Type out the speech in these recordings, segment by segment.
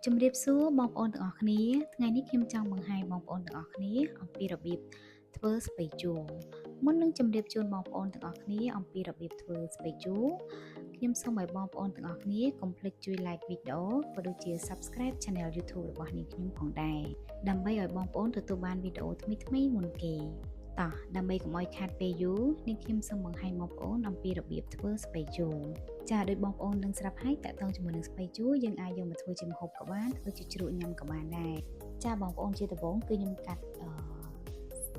ជំរាបសួរបងប្អូនទាំងអស់គ្នាថ្ងៃនេះខ្ញុំចង់បង្ហាញបងប្អូនទាំងអស់គ្នាអំពីរបៀបធ្វើស្ពៃជូរមុននឹងជម្រាបជូនបងប្អូនទាំងអស់គ្នាអំពីរបៀបធ្វើស្ពៃជូរខ្ញុំសូមឲ្យបងប្អូនទាំងអស់គ្នាកុំភ្លេចជួយ like វីដេអូក៏ដូចជា subscribe Channel YouTube របស់នាងខ្ញុំផងដែរដើម្បីឲ្យបងប្អូនទទួលបានវីដេអូថ្មីៗមុនគេតោះដើម្បីកុំឲ្យខាតពេលយូរនាងខ្ញុំសូមបង្ហាញបងប្អូនអំពីរបៀបធ្វើស្ពៃជូរចាដោយបងប្អូននឹងស្រាប់ហើយតើតើជាមួយនឹងស្ពៃជូរយើងអាចយកមកធ្វើជាម្ហូបក៏បានធ្វើជាជ្រក់ញ៉ាំក៏បានដែរចាបងប្អូនជាដំបូងគឺខ្ញុំកាត់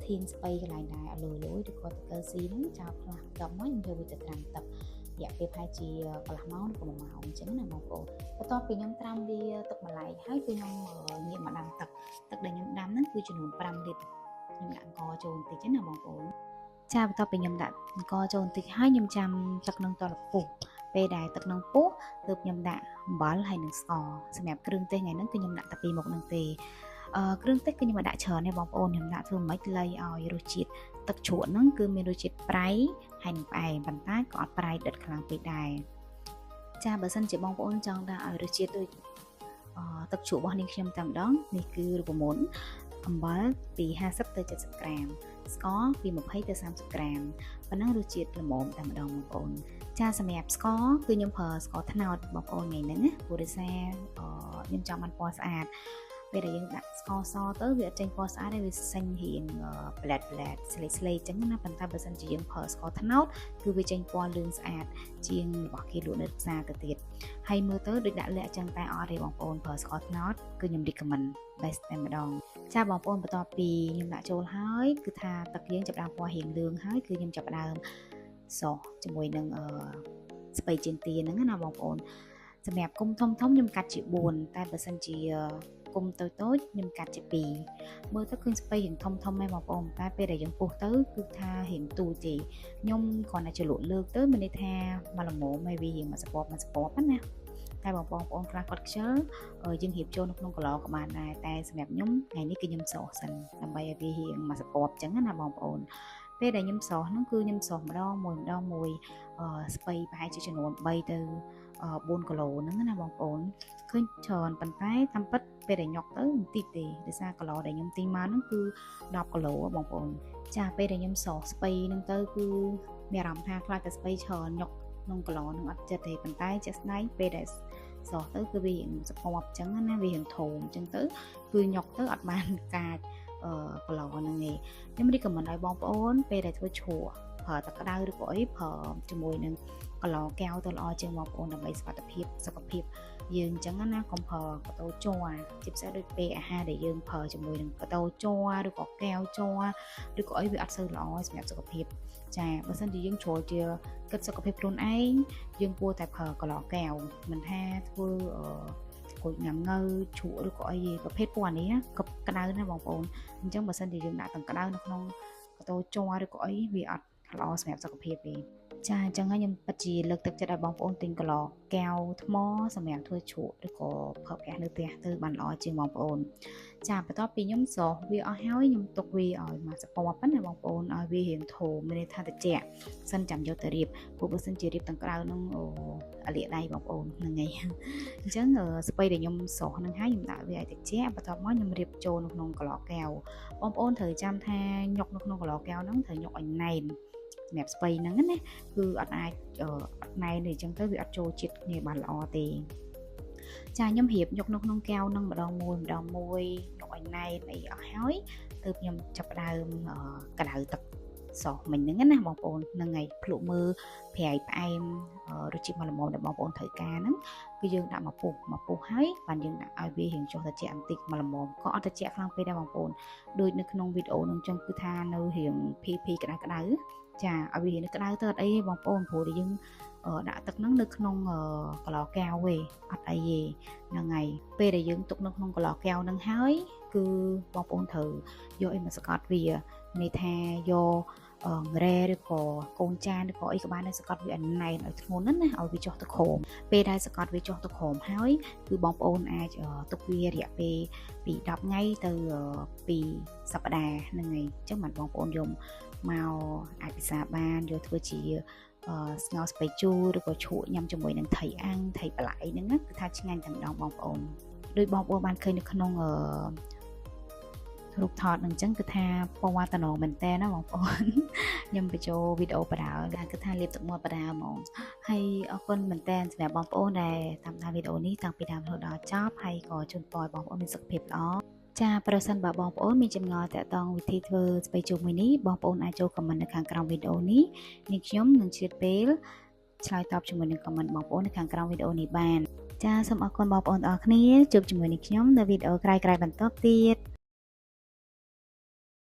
ធាងស្ពៃកន្លែងដែរឲ្យលយឬក៏តើស៊ីហ្នឹងចោលផ្លាស់កប់មកខ្ញុំយកវាទៅត្រាំទឹករយៈពេលប្រហែលជាកន្លះម៉ោងឬក៏1ម៉ោងអញ្ចឹងណាបងប្អូនបន្ទាប់ពីខ្ញុំត្រាំវាទឹកម្លែកហើយគឺខ្ញុំងាកមកដាំទឹកដែលខ្ញុំដាំហ្នឹងគឺចំនួន5លីត្រខ្ញុំដាក់អង្ករចូលបន្តិចណាបងប្អូនចាបន្ទាប់ពីខ្ញុំដាក់អង្ករចូលបន្តិចហើយខ្ញុំចាំទឹកនឹងតរពុះពេលដែលទឹកនឹងពុះទើបខ្ញុំដាក់អំបិលហើយនឹងស្ករសម្រាប់គ្រឿងទេសថ្ងៃហ្នឹងគឺខ្ញុំដាក់តែពីរមុខហ្នឹងទេគ្រឿងទេសគឺខ្ញុំដាក់ច្រើនទេបងប្អូនខ្ញុំដាក់ធ្វើម៉េចលៃឲ្យរសជាតិទឹកជ្រក់ហ្នឹងគឺមានរសជាតិប្រៃហើយនិងផ្អែមប៉ុន្តែក៏អត់ប្រៃដិតខ្លាំងពេកដែរចាបើសិនជាបងប្អូនចង់ដាក់ឲ្យរសជាតិដូចទឹកជ្រក់របស់នាងខ្ញុំតែម្ដងនេះគឺរូបមន្តអំបិលពី50ទៅ70ក្រាមស្ករពី20ទៅ30ក្រាមប៉ុណ្ណឹងរសជាតិល្មមតែម្ដងបងប្អូនចាសម្រាប់ស្ករគឺខ្ញុំប្រើស្ករត្នោតបងប្អូនថ្ងៃហ្នឹងណាព្រោះដោយសារខ្ញុំចង់បានពណ៌ស្អាតពេលដែលយើងដាក់ស្ករសទៅវាអត់ចេញពណ៌ស្អាតទេវាសេញរៀងប្លែតស្លេកចឹងណាប៉ុន្តែបើសិនជាយើងប្រើស្ករត្នោតគឺវាចេញពណ៌លឿងស្អាតជាងរបស់គេលក់នៅផ្សារទៅទៀតហើយមើលទៅដូចដាក់លក្ខចឹងតែអត់ទេបងប្អូនប្រើស្ករត្នោតគឺខ្ញុំ recommend best តែម្ដងចាបងប្អូនបន្ទាប់ពីខ្ញុំដាក់ចូលហើយគឺថាទឹកយើងចាប់ផ្ដើមពណ៌រៀងលឿងហើយគឺខ្ញុំចាប់ផ្ដើមសោះជាមួយនឹងស្ពៃជើងទាហ្នឹងណាបងប្អូនសម្រាប់គុំធំខ្ញុំកាត់ជា4តែបើសិនជាគុំតូចខ្ញុំកាត់ជា2មើលទៅឃើញស្ពៃរៀងធំឯងបងប្អូនតែពេលដែលយើងពុះទៅគឺថារៀងទូទេខ្ញុំគ្រាន់តែជ្រលក់លើកទៅមានន័យថាមកល្មមហើយវារៀងមកសពណាតែបងប្អូនខ្លះគាត់ខ្ជិលយើងរៀបចូលនៅក្នុងកន្លក៏បានដែរតែសម្រាប់ខ្ញុំថ្ងៃនេះគឺខ្ញុំសោះសិនដើម្បីឲ្យវារៀងមកសពអញ្ចឹងណាបងប្អូនពេលដែលខ្ញុំសោះហ្នឹងគឺខ្ញុំសោះម្ដងមួយស្ពៃប្រហែលជាចំនួន3ទៅ4គីឡូហ្នឹងណាបងប្អូនឃើញច្រើនប៉ុន្តែតាមពិតពេលដែលញុកទៅបន្តិចទេដោយសារគីឡូដែលខ្ញុំទិញមកហ្នឹងគឺ10គីឡូបងប្អូនចាពេលដែលខ្ញុំសោះស្ពៃហ្នឹងទៅគឺមានអារម្មណ៍ថាខ្លាចតែស្ពៃច្រើនញុកក្នុងគីឡូហ្នឹងអត់ចិត្តទេប៉ុន្តែជាក់ស្ដែងពេលដែលសោះទៅគឺវាសពអញ្ចឹងណាវាធំអញ្ចឹងទៅគឺញុកទៅអត់បានកាចគីឡូហ្នឹងឯងខ្ញុំរីកមិនឲ្យបងប្អូនពេលដែលធ្វើឈ្រក់ប្រើទឹកក្តៅឬក៏អីប្រើជាមួយនឹងគីឡូកែវទៅល្អជាងបងប្អូនដើម្បីសុខភាពយើងអញ្ចឹងណាកុំប្រើកតោជ័រជាពិសេសដូចពេលអាហារដែលយើងប្រើជាមួយនឹងកតោជ័រឬក៏កែវជ័រឬក៏អីវាអត់សូវល្អសម្រាប់សុខភាពចាបើសិនជាយើងជ្រុលជាគិតសុខភាពខ្លួនឯងយើងគួរតែប្រើគីឡូកែវមិនថាធ្វើគួយញ៉ាំងើជ្រក់ឬក៏អីប្រភេទពណ៌នេះណាក្តៅណាបងប្អូនអញ្ចឹងបើសិនជាយើងដាក់ទាំងក្តៅនៅក្នុងកតោជ័រឬក៏អីវាអត់ល្អសម្រាប់សុខភាពទេចាអញ្ចឹងហើយខ្ញុំពិតជាលើកទឹកចិត្តឲ្យបងប្អូនទិញគីឡូកែវថ្មសម្រាប់ធ្វើជ្រក់ឬក៏ប្រើប្រាស់នៅផ្ទះទៅបានល្អជាងបងប្អូនចាបន្ទាប់ពីខ្ញុំសោះវាអស់ហើយខ្ញុំទុកវាឲ្យមកសពប៉ុណ្ណាបងប្អូនឲ្យវារៀងធូរមានន័យថាត្រជាក់សិនចាំយកទៅរៀបព្រោះបើសិនជារៀបទាំងក្តៅនឹងអាលាកដៃបងប្អូនហ្នឹងហើយអញ្ចឹងស្ពៃដែលខ្ញុំសោះហ្នឹងហើយខ្ញុំដាក់វាឲ្យត្រជាក់បន្ទាប់មកខ្ញុំរៀបចូលនៅក្នុងគីឡូកែវបងប្អូនត្រូវចាំថាញុកនៅក្នុងគីឡូកែវហ្នឹងត្រូវញុកឲ្យណែនសម្រាប់ស្ពៃហ្នឹងណាគឺអត់អាចណែនទេអញ្ចឹងទៅវាអត់ចូលជាតិគ្នាបានល្អទេចាខ្ញុំរៀបញុកនៅក្នុងកែវហ្នឹងម្ដងមួយញុកឲ្យណែនអីអស់ហើយទើបខ្ញុំចាប់ផ្ដើមក្តៅទឹកសោះមិញហ្នឹងណាបងប្អូនហ្នឹងហើយភ្លក់មើលប្រៃផ្អែមរសជាតិមកល្មមដែលបងប្អូនត្រូវការហ្នឹងគឺយើងដាក់មកពុះហើយបានយើងដាក់ឲ្យវារៀងចុះត្រជាក់បន្តិចមកល្មមក៏អត់ត្រជាក់ខ្លាំងពេកដែរបងប្អូនដូចនៅក្នុងវីដេអូហ្នឹងចឹងគឺថានៅរៀងភីក្តៅចាឲ្យវានៅក្តៅទៅអត់អីទេបងប្អូនព្រោះដែលយើងដាក់ទឹកហ្នឹងនៅក្នុងកន្លកែវទេអត់អីទេហ្នឹងហើយពេលដែលយើងទុកនៅក្នុងកន្លកែវហ្នឹងហើយគឺបងប្អូនត្រូវយកអីមកសកាត់វាន័យថាយករ៉ែឬក៏កូនចានឬក៏អីក៏បានដែរសកាត់វាឲ្យណែនឲ្យធ្ងន់ណាឲ្យវាចុះទៅក្រោមពេលដែលសកាត់វាចុះទៅក្រោមហើយគឺបងប្អូនអាចទុកវារយៈពេលពី10ថ្ងៃទៅ2សប្តាហ៍ហ្នឹងហើយអញ្ចឹងបានបងប្អូនយកមកអាចពិសាបានយកធ្វើជា ស្ងោរស្ពៃជូរឬក៏ឈក់ញ៉ាំជាមួយនឹងថៃអាំងថៃបន្លែហ្នឹងគឺថាឆ្ងាញ់តែម្ដងបងប្អូនដោយបងប្អូនបានឃើញនៅក្នុងរូបថតនឹងអញ្ចឹងគឺថាពណ៌តំណងមែនតើណាបងប្អូនខ្ញុំបញ្ចូលវីដេអូបដាគឺថាលាបទឹកមាត់បដាហ្មងហើយអរគុណមែនតើសម្រាប់បងប្អូនដែលតាមដានវីដេអូនេះតាំងពីដើមរហូតដល់ចប់ហើយក៏ជូនពរបងប្អូនមានសុខភាពល្អចាប្រសិនបើបងប្អូនមានចម្ងល់តាក់ទងវិធីធ្វើស្ពៃជូរមួយនេះបងប្អូនអាចចូលខមមិននៅខាងក្រោមវីដេអូនេះនេះខ្ញុំនឹងឆ្លៀតពេលឆ្លើយតបជាមួយនឹងខមមិនបងប្អូននៅខាងក្រោមវីដេអូនេះបានចាសូមអរគុណបងប្អូនទាំងអស់គ្នាជួបជាមួយនឹងខ្ញុំនៅវីដេអូក្រោយៗបន្តទៀត